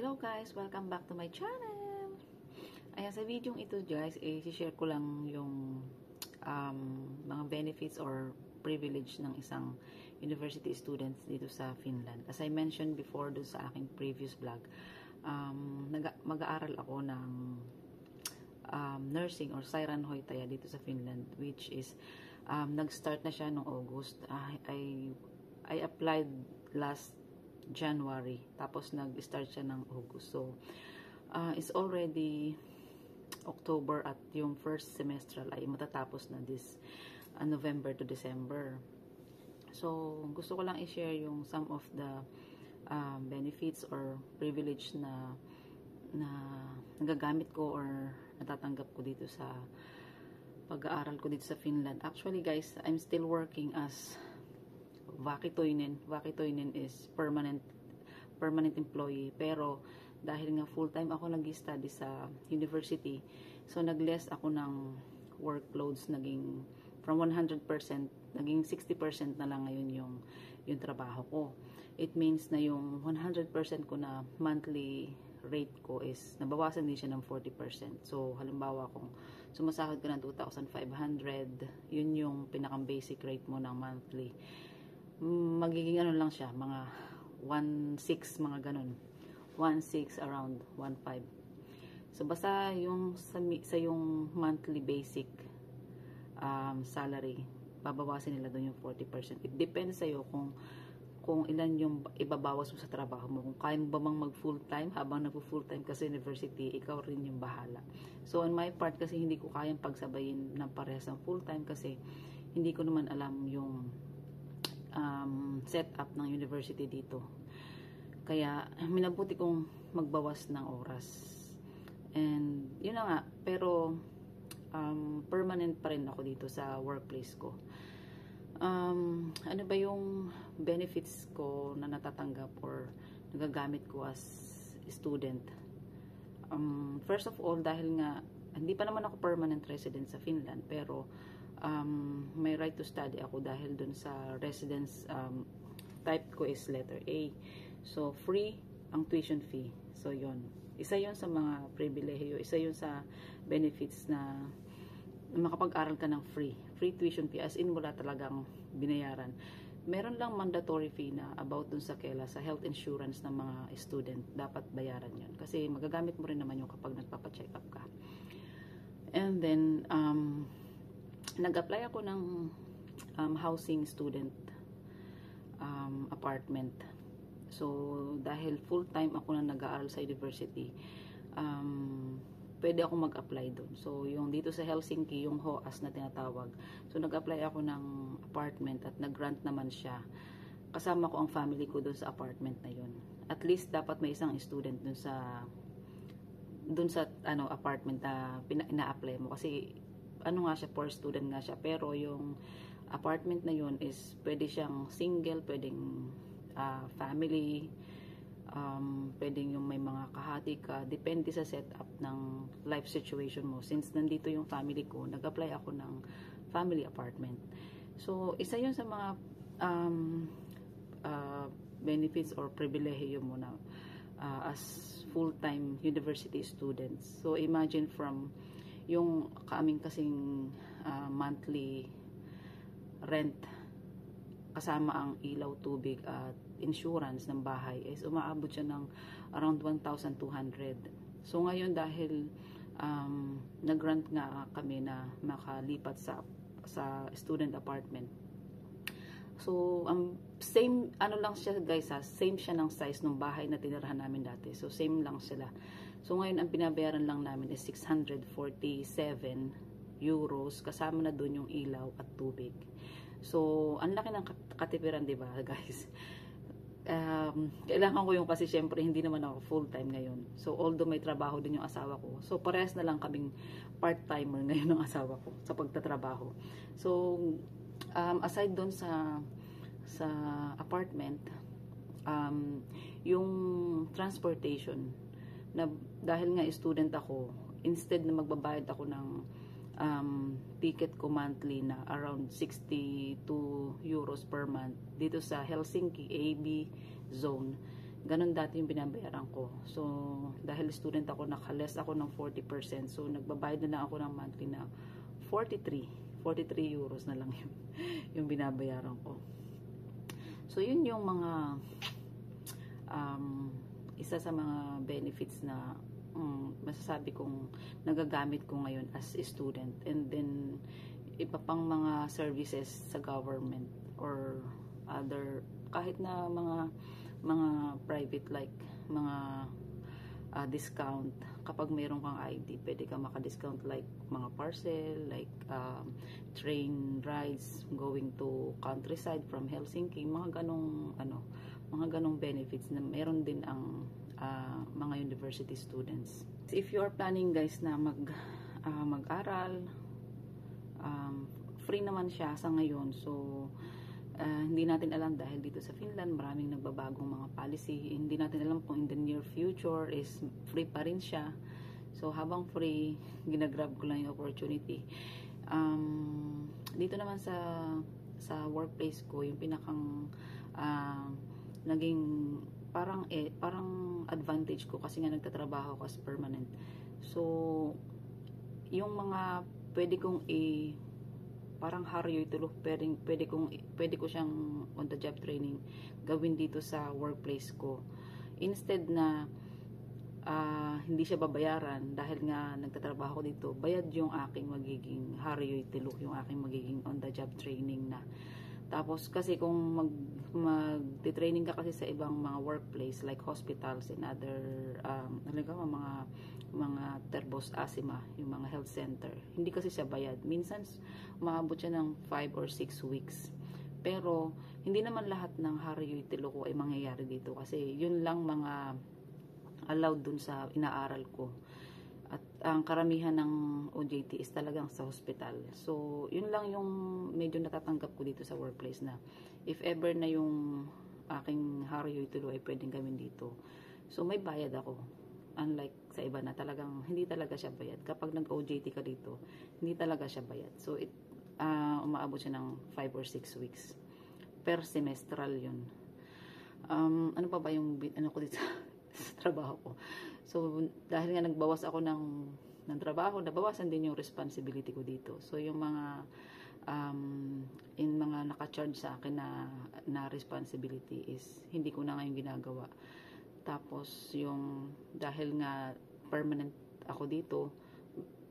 Hello guys! Welcome back to my channel! Ayan, sa video ito guys, i-share ko lang yung mga benefits or privilege ng isang university students dito sa Finland. As I mentioned before doon sa aking previous vlog, mag-aaral ako ng nursing or Sairaanhoitaja dito sa Finland, which is nag-start na siya noong August. I applied last January, tapos nag-start siya ng August. So, it's already October at yung first semestral ay matatapos na this November to December. So, gusto ko lang i-share yung some of the benefits or privilege na nagagamit ko or natatanggap ko dito sa pag-aaral ko dito sa Finland. Actually guys, I'm still working as vakituinen. Vakituinen is permanent employee. Pero dahil nga full-time ako nag-study sa university, so nag-less ako ng workloads, naging from 100%, naging 60% na lang ngayon yung trabaho ko. It means na yung 100% ko na monthly rate ko is nabawasan din siya ng 40%. So halimbawa kung sumasahod ka ng 2,500, yun yung pinakang basic rate mo ng monthly. Magiging ano lang siya, mga 1.6, mga ganun. 1.6 around 1.5. So basta yung sa yung monthly basic salary, babawasin nila doon yung 40%. It depends sa'yo kung ilan yung ibabawas mo sa trabaho mo. Kung kaya mo ba mang mag full time, habang nag-full time kasi university, ikaw rin yung bahala. So on my part, kasi hindi ko kayang pagsabayin ng parehas ng full time kasi hindi ko naman alam yung setup ng university dito. Kaya minabuti kong magbawas ng oras. And yun na nga, pero permanent pa rin ako dito sa workplace ko. Ano ba yung benefits ko na natatanggap or nagagamit ko as student? First of all, dahil nga hindi pa naman ako permanent resident sa Finland, pero may right to study ako dahil dun sa residence type ko is letter A. So, free ang tuition fee. So, yun. Isa yun sa mga pribilehiyo. Isa yun sa benefits na makapag-aral ka ng free. Free tuition fee. As in, wala talagang binayaran. Meron lang mandatory fee na about dun sa sa health insurance ng mga student. Dapat bayaran yun. Kasi magagamit mo rin naman yung kapag nagpapacheck up ka. And then, nag-apply ako ng housing student apartment. So, dahil full-time ako na nag-aaral sa university, pwede ako mag-apply doon. So, yung dito sa Helsinki, yung HOAS na tinatawag. So, nag-apply ako ng apartment at nag-grant naman siya. Kasama ko ang family ko doon sa apartment na yun. At least, dapat may isang student doon sa apartment na ina-apply mo. Kasi, ano nga siya, for student nga siya. Pero yung apartment na yun is pwede siyang single, pwedeng family, pwedeng yung may mga kahati ka. Depende sa setup ng life situation mo. Since nandito yung family ko, nag-apply ako ng family apartment. So, isa yun sa mga benefits or pribilehiyo mo na as full-time university students. So, imagine from yung kaming kasing monthly rent kasama ang ilaw, tubig at insurance ng bahay is umaabot siya ng around 1,200. So ngayon dahil nag-grant nga kami na makalipat sa student apartment. So same ano lang siya guys same siya ng size ng bahay na tinirahan namin dati. So same lang sila. So ngayon ang binabayaran lang namin is 647 euros kasama na doon yung ilaw at tubig. So ang laki ng katipiran, 'di ba, guys? Kailangan ko yung kasi syempre hindi naman ako full time ngayon. So although may trabaho din yung asawa ko. So parehas na lang kaming part-timer ngayon ng asawa ko sa pagtatrabaho. So aside doon sa apartment, yung transportation na dahil nga student ako, instead na magbabayad ako ng ticket ko monthly na around 62 euros per month dito sa Helsinki AB zone Ganun dati yung binabayaran ko. So, dahil student ako, nakaless ako ng 40%. So, nagbabayad na lang ako ng monthly na 43 euros na lang yung binabayaran ko. So, yun yung mga isa sa mga benefits na masasabi kong nagagamit ko ngayon as a student. And then, iba pang mga services sa government or other, kahit na mga private, like mga discount kapag mayroon kang ID, pwede kang maka-discount, like mga parcel, like train rides going to countryside from Helsinki, mga ganong benefits na meron din ang mga university students. If you are planning, guys, na mag-aral, free naman siya sa ngayon. So hindi natin alam, dahil dito sa Finland maraming nagbabagong mga policy. Hindi natin alam kung in the near future is free pa rin siya. So habang free, ginagrab ko lang yung opportunity. Dito naman sa workplace ko, yung pinakang naging parang advantage ko, kasi nga nagtatrabaho ko as permanent. So yung mga pwede kong parang haryo itulo, pwede ko siyang on the job training gawin dito sa workplace ko, instead na hindi siya babayaran dahil nga nagtatrabaho ko dito. Bayad yung aking magiging haryo itulo, yung aking magiging on the job training na. Tapos kasi kung mag-training ka kasi sa ibang mga workplace like hospitals and other mga Terbos Asima, yung mga health center, hindi kasi siya bayad. Minsan umaabot siya ng 5 or 6 weeks. Pero hindi naman lahat ng haryo itilo ko ay mangyayari dito, kasi yun lang mga allowed dun sa inaaral ko. At ang karamihan ng OJT is talagang sa hospital. So yun lang yung medyo natatanggap ko dito sa workplace, na if ever na yung aking haryo itilo ay pwedeng gawin dito, so may bayad ako. Unlike sa iba na talagang hindi talaga siya bayad. Kapag nag-OJT ka dito, hindi talaga siya bayad. So umaabot siya ng 5 or 6 weeks per semestral yun. Ano pa ba yung ko dito sa trabaho ko? So dahil nga nagbawas ako ng trabaho, nabawasan din yung responsibility ko dito. So yung mga mga naka-charge sa akin na responsibility is hindi ko na ngayon ginagawa. Tapos yung dahil nga permanent ako dito,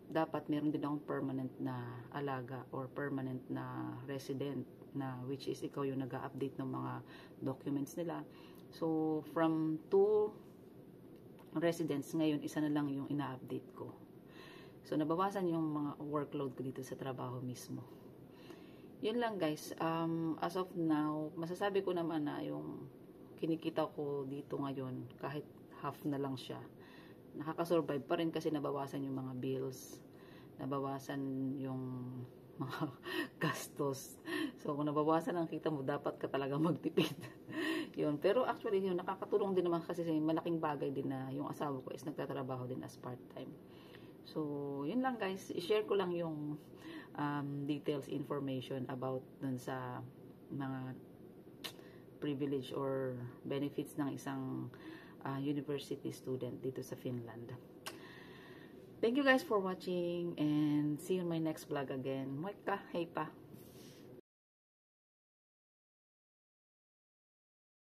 dapat meron din akong permanent na alaga or permanent na resident, na which is ikaw yung nag-update ng mga documents nila. So from 2 residents ngayon, isa na lang yung ina-update ko. So nabawasan yung mga workload ko dito sa trabaho mismo. Yun lang, guys. As of now, masasabi ko naman na yung kinikita ko dito ngayon, kahit half na lang siya, nakakasurvive pa rin, kasi nabawasan yung mga bills, nabawasan yung mga gastos. So kung nabawasan ang kita mo, dapat ka talaga magtipid. Yun. Pero actually, yun, nakakatulong din naman, kasi malaking bagay din na yung asawa ko is nagtatrabaho din as part-time. So yun lang, guys, i-share ko lang yung details, information about dun sa mga privilege or benefits ng isang university student dito sa Finland. Thank you, guys, for watching, and see you in my next vlog again. Moikka, hei pa!